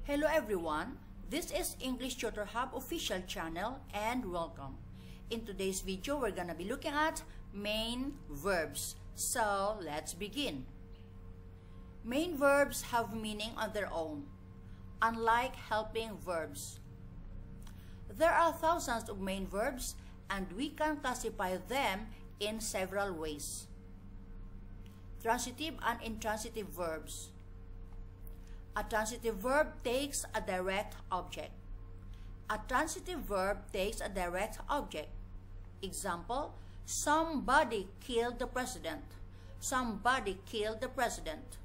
Hello everyone, this is English Tutor Hub official channel and welcome. In today's video, we're gonna be looking at main verbs. So let's begin. Main verbs have meaning on their own, unlike helping verbs. There are thousands of main verbs and we can classify them in several ways. Transitive and intransitive verbs. A transitive verb takes a direct object. A transitive verb takes a direct object. Example, somebody killed the president. Somebody killed the president.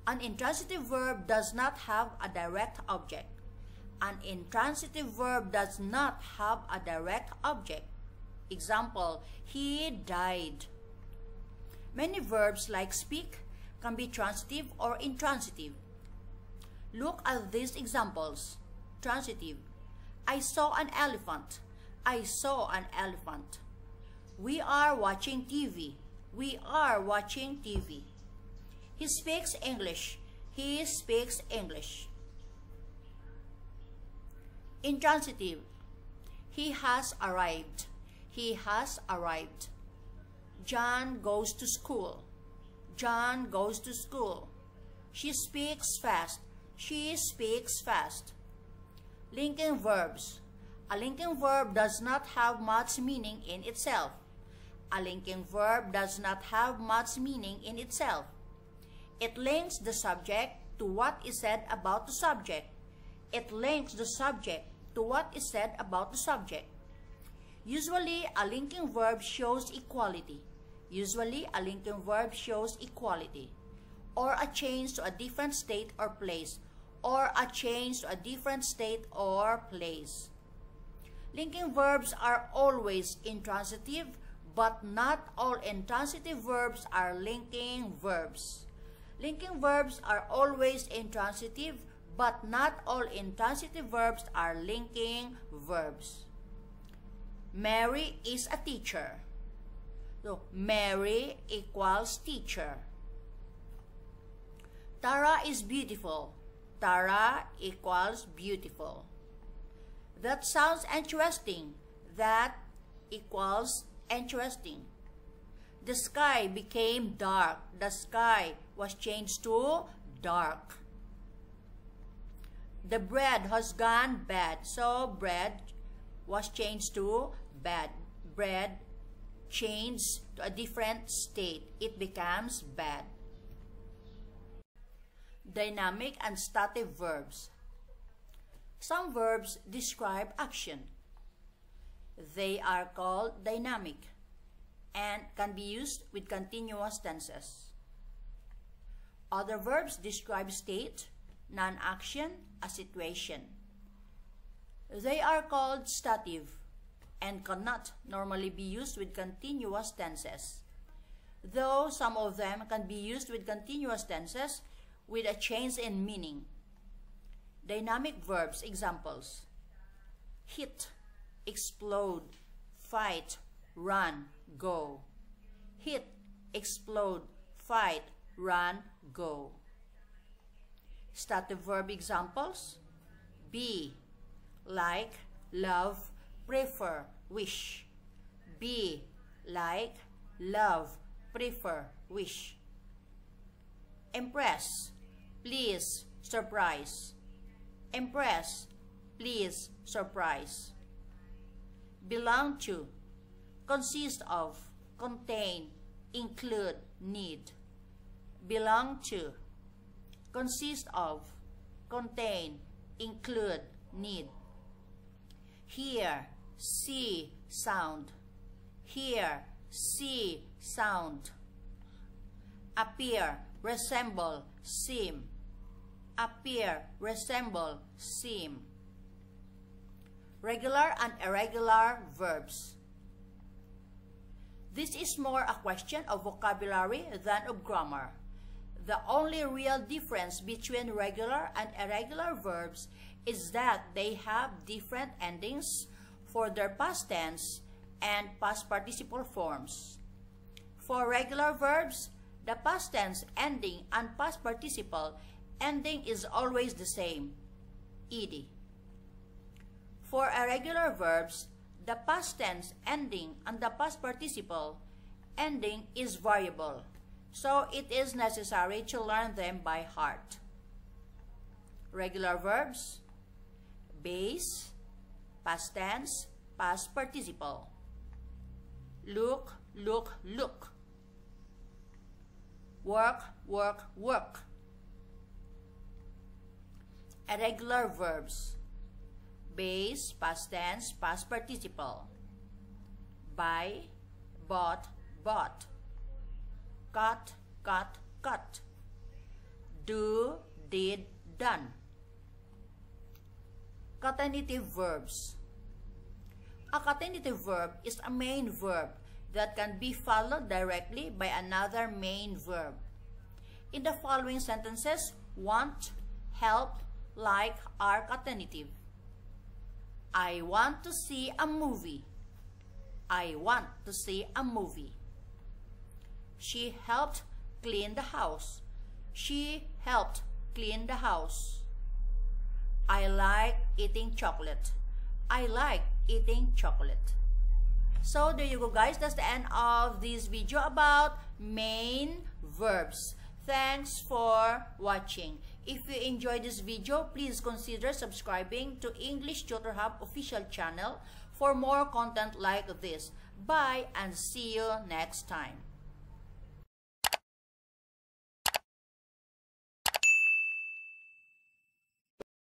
An intransitive verb does not have a direct object. An intransitive verb does not have a direct object. Example, he died. Many verbs like speak can be transitive or intransitive. Look at these examples. Transitive. I saw an elephant. I saw an elephant. We are watching TV. We are watching TV. He speaks English. He speaks English. Intransitive. He has arrived. He has arrived. John goes to school. John goes to school. She speaks fast. She speaks fast. Linking verbs. A linking verb does not have much meaning in itself. A linking verb does not have much meaning in itself. It links the subject to what is said about the subject. It links the subject to what is said about the subject. Usually, a linking verb shows equality. Usually, a linking verb shows equality, or a change to a different state or place, or a change to a different state or place. Linking verbs are always intransitive, but not all intransitive verbs are linking verbs. Linking verbs are always intransitive, but not all intransitive verbs are linking verbs. Mary is a teacher. So, Mary equals teacher. Tara is beautiful. Tara equals beautiful. That sounds interesting. That equals interesting. The sky became dark. The sky was changed to dark. The bread has gone bad. So, bread was changed to bad. Bread changed to a different state. It becomes bad. Dynamic and stative verbs. Some verbs describe action. They are called dynamic and can be used with continuous tenses. Other verbs describe state, non-action, a situation. They are called stative and cannot normally be used with continuous tenses, though some of them can be used with continuous tenses with a change in meaning. Dynamic verbs examples: hit, explode, fight, run, go. Hit, explode, fight, run, go. Stative verb examples: be, like, love, prefer, wish. Be, like, love, prefer, wish. Impress, please, surprise. Impress, please, surprise. Belong to, consist of, contain, include, need. Belong to, consist of, contain, include, need. Hear, see, sound. Hear, see, sound. Appear, resemble, seem. Appear, resemble, seem. Regular and irregular verbs. This is more a question of vocabulary than of grammar. The only real difference between regular and irregular verbs is that they have different endings for their past tense and past participle forms. For regular verbs, the past tense ending and past participle ending is always the same, ed. For irregular verbs, the past tense ending and the past participle ending is variable, so it is necessary to learn them by heart. Regular verbs, base, past tense, past participle. Look, look, look. Work, work, work. Irregular verbs, base, past tense, past participle. Buy, bought, bought. Cut, cut, cut. Do, did, done. Catenative verbs. A catenative verb is a main verb that can be followed directly by another main verb. In the following sentences, want, help, like are catenative. I want to see a movie. I want to see a movie. She helped clean the house. She helped clean the house. I like eating chocolate. I like eating chocolate. So there you go, guys. That's the end of this video about main verbs. Thanks for watching. If you enjoyed this video, please consider subscribing to English Tutor Hub official channel for more content like this. Bye and see you next time.